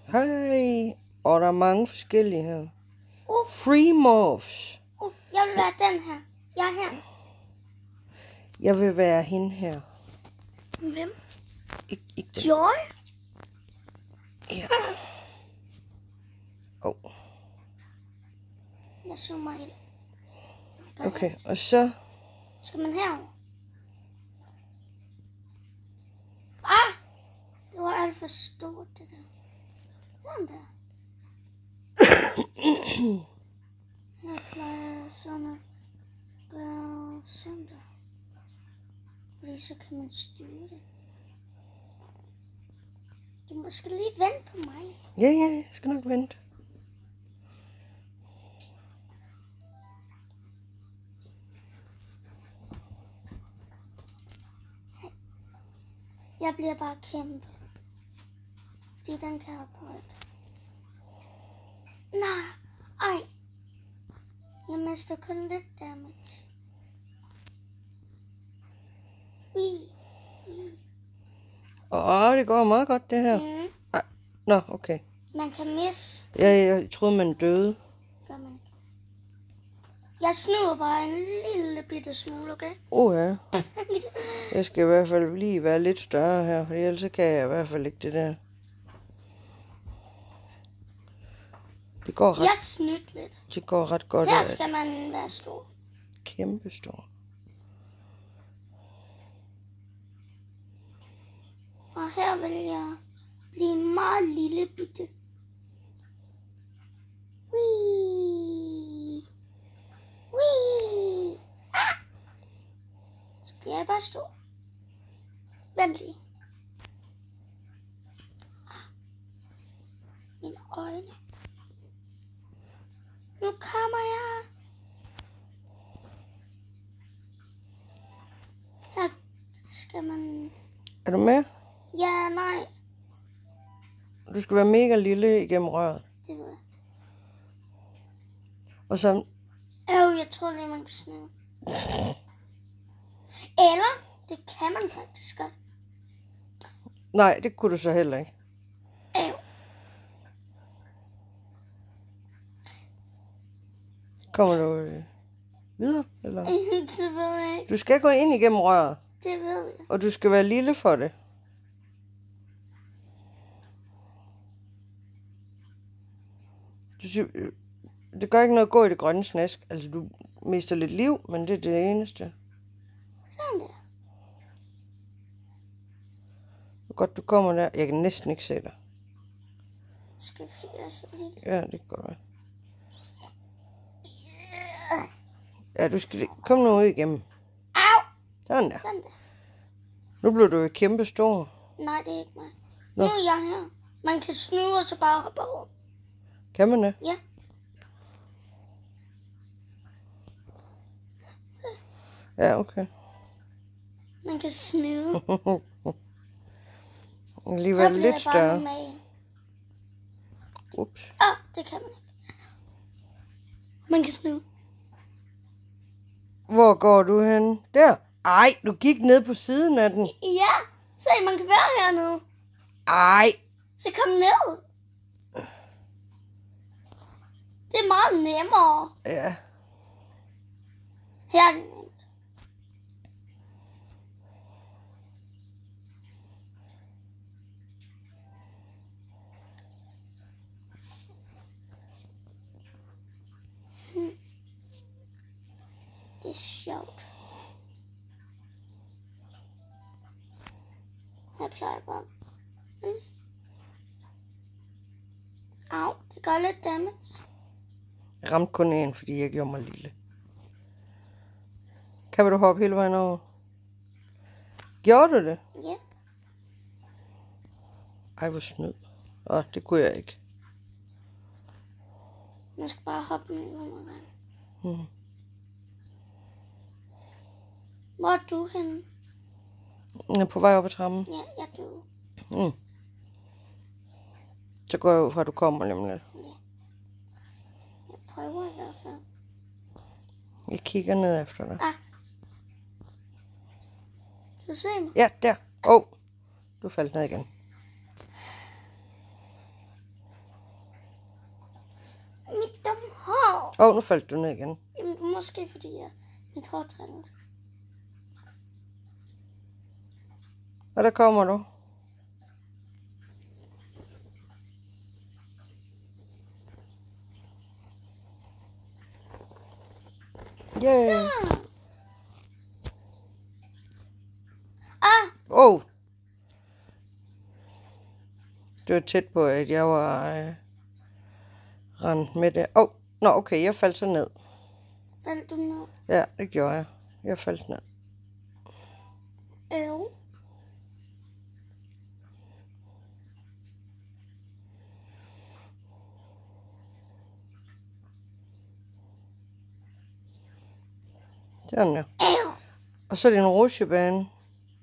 Hej. Og der er mange forskellige her. Free morphs. Jeg vil være den her. Jeg er her. Jeg vil være hende her. Hvem? Ikke den. Joy? Ja. Jeg zoomer ind. Okay, og så... Skal man herover? Det var alt for stort, det der. Sådan der. Her plejer jeg sådan at gøre sådan der. Fordi så kan man styre det. Du må skal lige vente på mig. Ja, jeg skal nok vente. Jeg bliver bare kæmpe. Fordi den kan hoppe højt. Nej, jeg mister kun lidt damage. Det går meget godt, det her. Nå, okay. Man kan miste. Ja, jeg troede, man døde. Gør man. Jeg snur bare en lille bitte smule, okay? Ja. Jeg skal i hvert fald lige være lidt større her, for ellers kan jeg i hvert fald ikke det der. Det går ret, jeg snydt lidt. Det går ret godt. Her skal man være stor. Kæmpe stor. Og her vil jeg blive meget lille bitte. Så bliver jeg bare stor. Vent lige. Mine øjne. Nu kommer jeg. Her skal man... Er du med? Ja, nej. Du skal være mega lille igennem røret. Det ved jeg. Og så... Jeg tror lige, man kan snyde. Eller, det kan man faktisk godt. Nej, det kunne du så heller ikke. Kommer du videre, eller? Det ved jeg ikke. Du skal gå ind igennem røret. Det ved jeg. Og du skal være lille for det. Det gør ikke noget at gå i det grønne snask. Altså, du mister lidt liv, men det er det eneste. Sådan der. Hvor godt du kommer der. Jeg kan næsten ikke se dig. Skal fordi jeg er så lille. Ja, det kan godt være. Ja, du skal... Kom nu ud igennem. Au! Sådan der. Sådan der. Nu bliver du jo kæmpe stor. Nej, det er ikke mig. Nu er jeg her. Man kan snude og så bare hoppe over. Kan man det? Ja. Ja, okay. Man kan snude. Alligevel lidt større. Ups. Det kan man ikke. Man kan snude. Hvor går du hen? Der. Ej, du gik ned på siden af den. Ja, se, man kan være hernede. Ej. Så kom ned. Det er meget nemmere. Ja. Her er det nemt. Det er sjovt. Jeg plejer bare. Au, det gør lidt damage. Jeg ramte kun en, fordi jeg gjorde mig lille. Kan du hoppe hele vejen over? Gjorde du det? Ja. Ej, hvor snyd. Det kunne jeg ikke. Man skal bare hoppe med nogle gange. Hvor er du henne? Jeg er på vej op ad trappen. Ja, jeg døde. Så går jeg ud fra, at du kommer nemlig. Ja. Jeg prøver i hvert fald. Jeg kigger ned efter dig. Kan du se mig? Ja, der. Du faldt ned igen. Mit dumme hår. Nu faldt du ned igen. Jamen, måske fordi mit hår trænede. Og der kommer du. Yeah. Det var tæt på, at jeg var rendt med det. Okay, jeg faldt så ned. Faldt du ned? Ja, det gjorde jeg. Jeg faldt ned. Sådan ja. Og så er det en rutsjebane.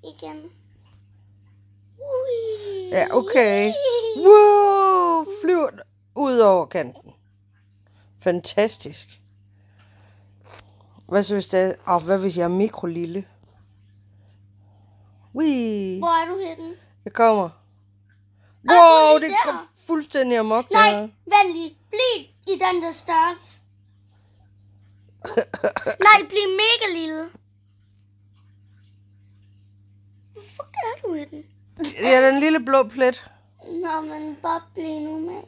Igen. Ja, okay. Wow, flyver ud over kanten. Fantastisk. Hvad så hvis det er? Hvad hvis jeg er mikrolille? Wee. Hvor er du henne? Jeg kommer. Wow, det går fuldstændig amok. Nej, vent lige. Bliv i den der start. Nej, bliv mega lille. Hvorfor gør du henne? Ja, den lille blå plet. Nå, men bare bliv nu med.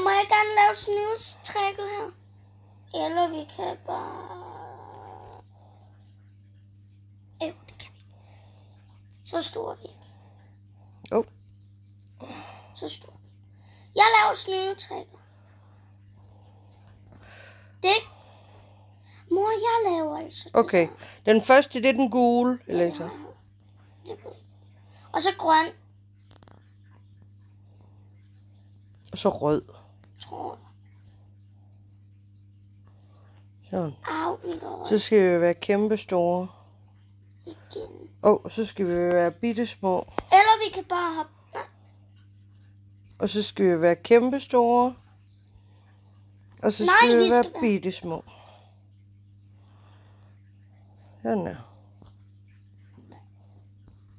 Må jeg gerne lave snydestrækket her? Eller vi kan bare... det kan vi. Så stor er vi ikke. Så stor. Jeg laver snydetrækket. Det. Mor, jeg laver altså. Okay, den første, det er den gule, Elektra. Og så grøn. Og så rød. Tror jeg. Sådan. Så skal vi være kæmpe store. Igen. Så skal vi være bitte små. Eller vi kan bare hoppe. Og så skal vi være kæmpe store. Og så skal vi være bitte små. Sådan her.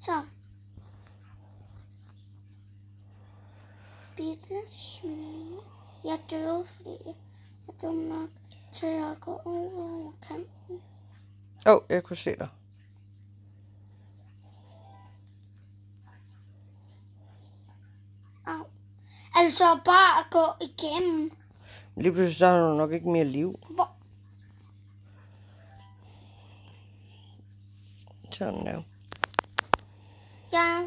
Så. Bitte små. Jeg døde, fordi jeg er dum nok til at gå over kanten. Jeg kunne se dig. Altså bare at gå igennem. Lige pludselig så har du nok ikke mere liv. Sådan der. Ja,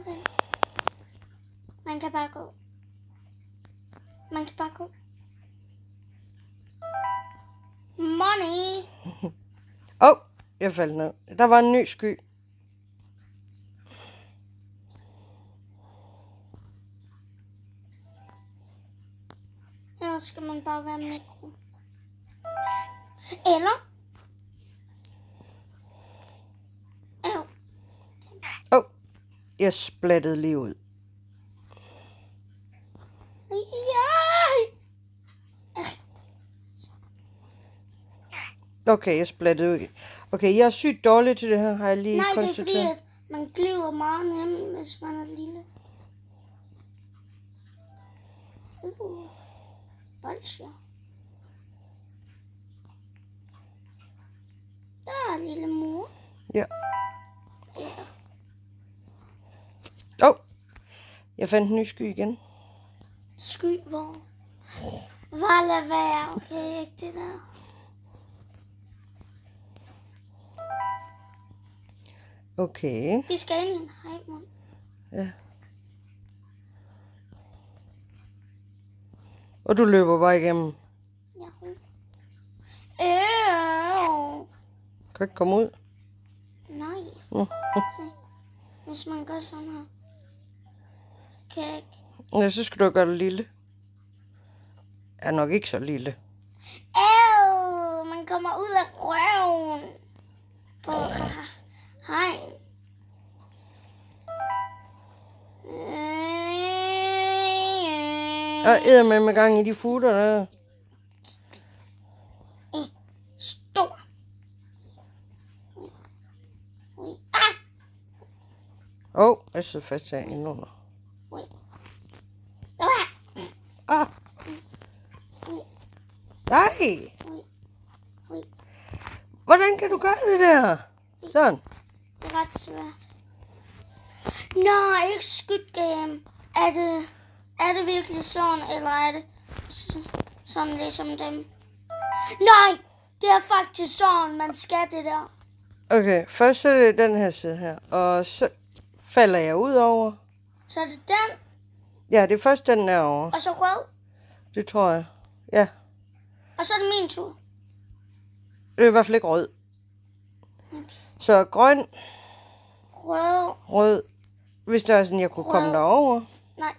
man kan bare gå. Money. Jeg faldt ned. Der var en ny sky. Ellers skal man bare være mikro. Eller? Jeg splattede lige ud. Okay, jeg splattede ud. Okay, jeg er sygt dårlig til det her, har jeg lige konstateret. Nej, det er fordi, at man glider meget nemt, hvis man er lille. Bolsjer. Der er lille mor. Ja. Jeg fandt en ny sky igen. Sky hvor? Bare lad være, okay, ikke det der. Okay. Vi skal ind i en hejmund. Ja. Og du løber bare igennem. Ja. Kan du ikke komme ud? Nej. Hvis man gør sådan her. Kan jeg ikke. Ja, så skal du gøre det lille. Er nok ikke så lille. Man kommer ud af røven. På hegn. Og æder med gang i de futter der. Stor. Jeg sidder fast her indenunder. Nej! Ui. Hvordan kan du gøre det der? Sådan. Det er ret svært. Nej, ikke Squid Game. Er det virkelig sådan, eller er det sådan ligesom dem? Nej, det er faktisk sådan, man skal det der. Okay, først så er det den her side her, og så falder jeg ud over. Så er det den, Ja, det er først den derovre. og så rød, Det tror jeg. Ja, og så er det min tur. det er i hvert fald ikke rød. Så grøn, Rød, rød, hvis der er sådan, jeg kunne komme Rød. derover. nej,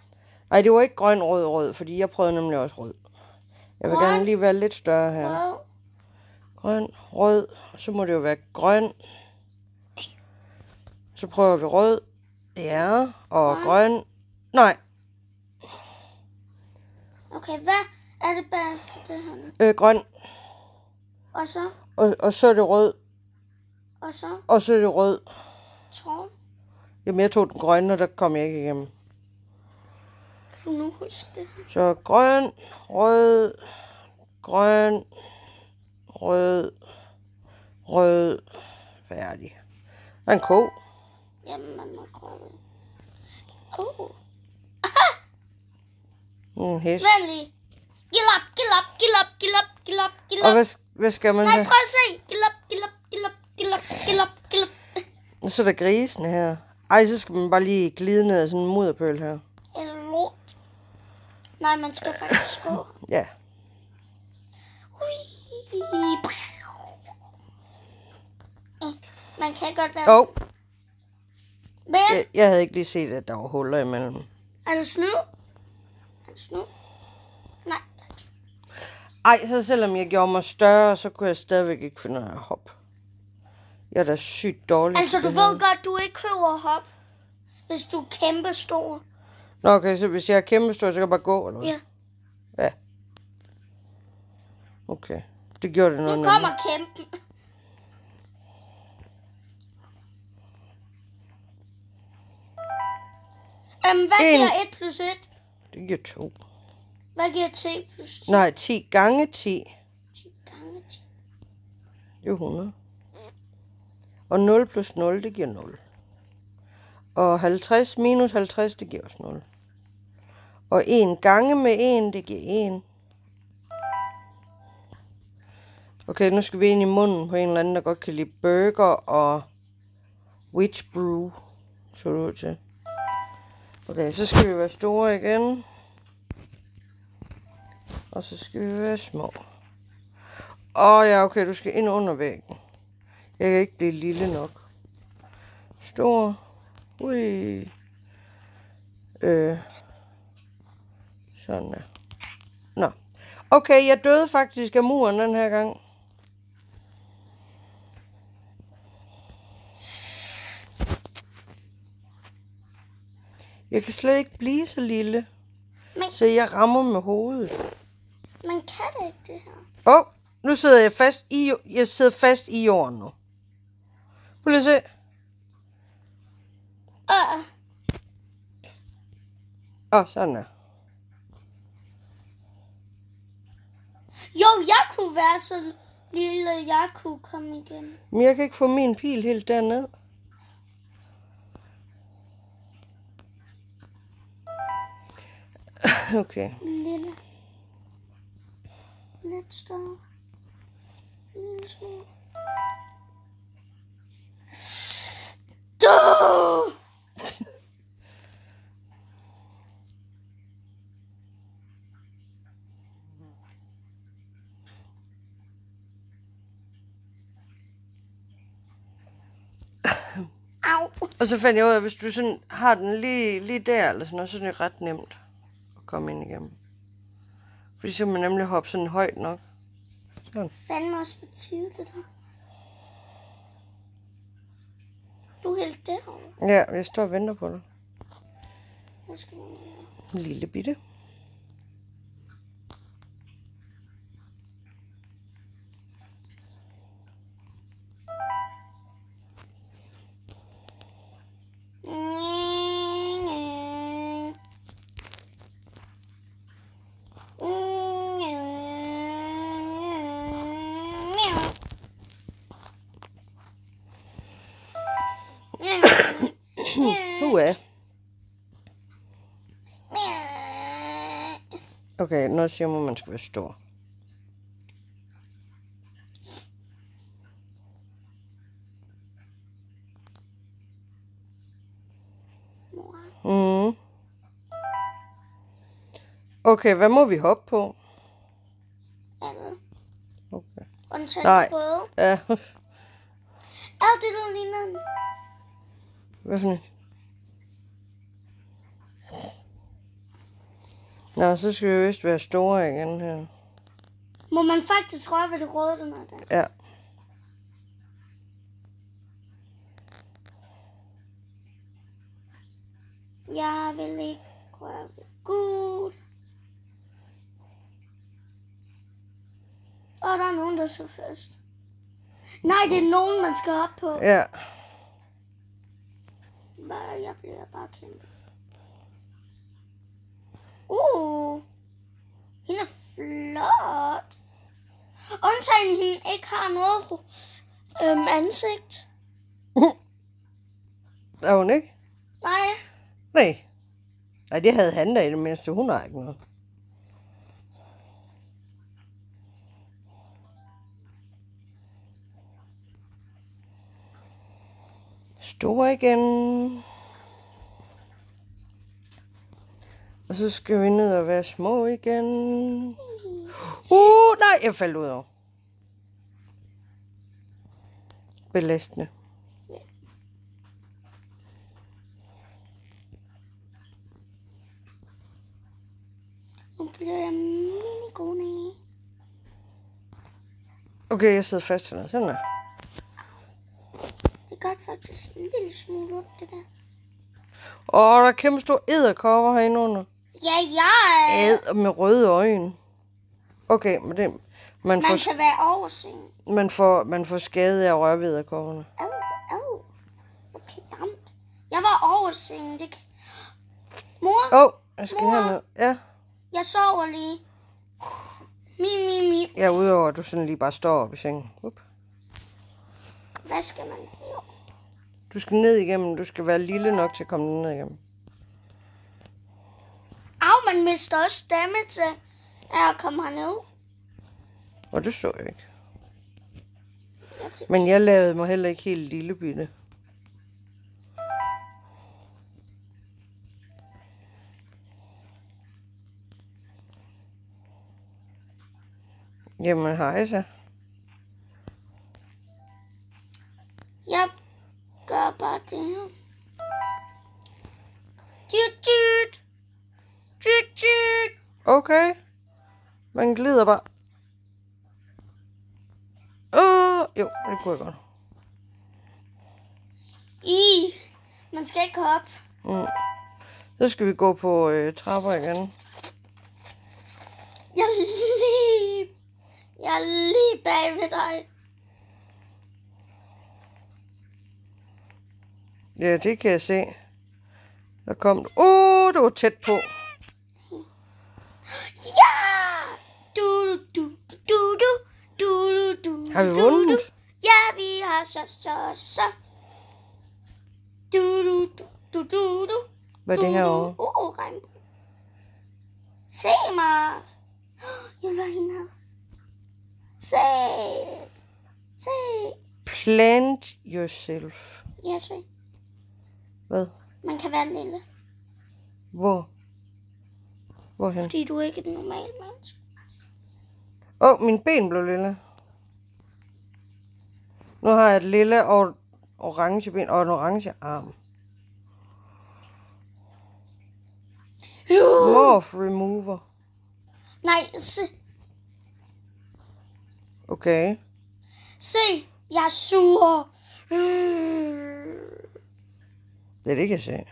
Nej, det var ikke grøn, rød, rød, fordi jeg prøvede nemlig også rød. Jeg vil Grøn. gerne lige være lidt større her. rød, Grøn, rød, så må det jo være grøn. Så prøver vi rød. Ja, og grøn. Nej, Okay, hvad er det bagefter det her? grøn, Og så, og så er det rød, og så er det rød. tårn. Jamen, jeg tog den grønne, og der kom jeg ikke igennem. Kan du nu huske det? Så grøn, rød, grøn, rød, rød, færdig. Og en ko. Jamen, man må prøve. En hest. Venlig. Gilap, gilap, gilap, gilap, gilap, gilap. Og hvad skal man Nej, have? prøv at se. Gilap, gilap, gilap, gilap, gilap, gilap. Og så er der grisene her. Ej, så skal man bare lige glide ned af sådan en mudderpøl her. Eller lort. Nej, man skal faktisk gå. Ja. Ui. Man kan godt være... Og Men, jeg havde ikke lige set, at der var huller imellem. er du snu? Er du snu? Nej. Ej, så selvom jeg gjorde mig større, så kunne jeg stadigvæk ikke finde ud af at hoppe. Jeg er da sygt dårlig. Altså, til du det her. ved godt, du ikke hører hop, hvis du er kæmpe stor. Nå, okay, så hvis jeg er kæmpe stor, så kan jeg bare gå, eller hvad? Ja. Ja. Okay. Det gjorde det noget Nu nemmere. kommer kæmpen. Hvad giver 1 plus 1? Det giver 2. Hvad giver 10 plus 10? Nej, 10 gange 10. 10 gange 10. Det er 100. Og 0 plus 0, det giver 0. Og 50 minus 50, det giver også 0. Og 1 gange med 1, det giver 1. Okay, nu skal vi ind i munden på en eller anden, der godt kan lide burger og witch brew. Så det ud til. Okay, så skal vi være store igen. Og så skal vi være små. Ja, okay, du skal ind under væggen. Jeg kan ikke blive lille nok. Stor. Ui. Sådan der. Nå. Okay, jeg døde faktisk af muren den her gang. Jeg kan slet ikke blive så lille. Men, Så jeg rammer med hovedet. man kan det ikke, det her. Nu sidder jeg fast i, i jorden nu. Prøv lige at se. Sådan der. Jo, jeg kunne være så lille, jeg kunne komme igennem. Men jeg kan ikke få min pil helt derned. Okay. Lille. Lidt større. Lille smule. Duh! Au. Og så fandt jeg ud af, at hvis du sådan har den lige der, eller sådan noget, så er det ret nemt at komme ind igennem. Fordi så kan man nemlig hoppe sådan højt nok. Sådan. Fandme også på tide, det der. Du er helt derovre. Ja, jeg står og venter på dig. Jeg skal... En lille bitte. Okay, noget siger man skal være stor. Mor. Mm. Okay, hvad må vi hoppe på? Alle. Okay. Undtagen Nej. røde. Ja. Alt det, der ligner en. Hvad for det? Nå, så skal vi vist være store igen her. Må man faktisk røre ved det røde, den er der? Ja. Jeg vil ikke røre ved gul. Og der er nogen, der så fast. Nej, det er nogen, man skal op på. Ja. Jeg bliver bare kæmpe. Hende er flot. Undtagen hende ikke har noget ansigt. Er hun ikke? Nej. Nej. Nej, det havde han da i det mindste. Hun har ikke noget. Store igen. Og så skal vi ned og være små igen. Nej, jeg faldt ud over. Belastende. Nu bliver jeg minigone. Okay, jeg sidder fast hernede. Sådan der. Det er godt faktisk en lille smule ondt, det der. Der er kæmpe store edderkopper herinde under. Ja, jeg er. Æd med røde øjne. Okay, men det, Man kan være oversynget. man får skade af at røre ved edderkopperne. Hvor klamt. Jeg var oversynget. Det... Mor, Jeg skal Mor. herned. Ja. jeg sover lige. Mi. Jeg er ude over, at du sådan lige bare står op i sengen. Hvad skal man her? Du skal ned igennem. Du skal være lille nok til at komme ned igennem. Man mister også stemme til at komme herned. Og det så jeg ikke. Men jeg lavede mig heller ikke helt lille bitte. Jamen, hej så. Jeg gør bare det her. Tjut. Okay. Man glider bare. Jo, det kunne jeg godt. Man skal ikke hoppe. Så skal vi gå på trapper igen. Jeg er lige bag ved dig. Ja, det kan jeg se. Der kom... det var tæt på. Ja! Du. Har vi vundet? Ja, vi har så. Du. Hvad er det herovre? Regnbue. Se mig. Jeg vil hende her. Se. Plant yourself. Ja, se. Hvad? Man kan være lille. Hvor? Hvorhen? Fordi du er ikke et normalt menneske. Min ben blev lille. Nu har jeg et lille og orange ben og en orange arm. Morph remover. Nej, se. Okay. Se, jeg er sur. Det kan jeg se.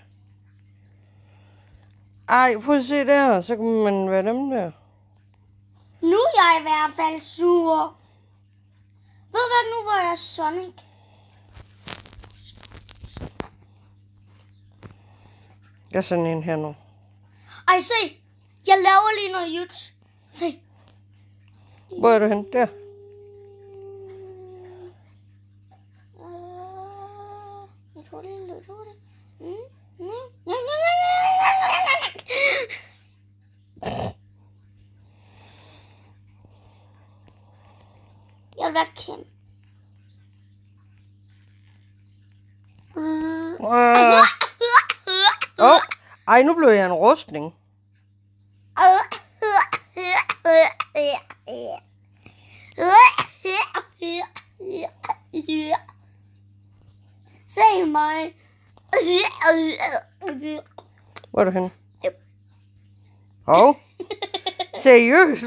Ej, prøv at se der. Så kan man være dem der. Nu er jeg i hvert fald sur. Ved du hvad, nu var jeg Sonic. Jeg er sådan en her nu. Ej, se. Jeg laver lige noget jut. Se. Hvor er du hen? Der. Jeg tror det er lidt hurtigt. det være Kim. Ej, nu blev jeg en rustning. Se mig. Hvor er du henne? Seriøst?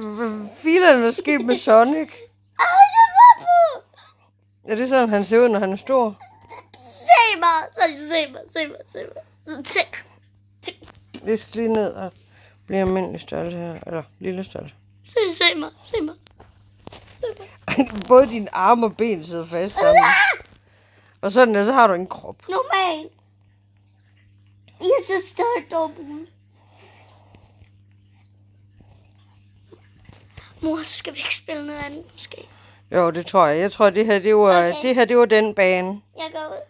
Filerne er sket med Sonic. Er det sådan, han ser ud, når han er stor? Se mig. Se mig. Vi skal lige ned og blive almindelig størrelse her. Eller lille størrelse. Se mig. Både dine arme og ben sidder fast sammen. Og sådan der, så har du en krop. Normal. Jeg er så stolt over. Mor, skal vi ikke spille noget andet måske? Jo, det tror jeg. Jeg tror, det her, det var den bane. Jeg går ud.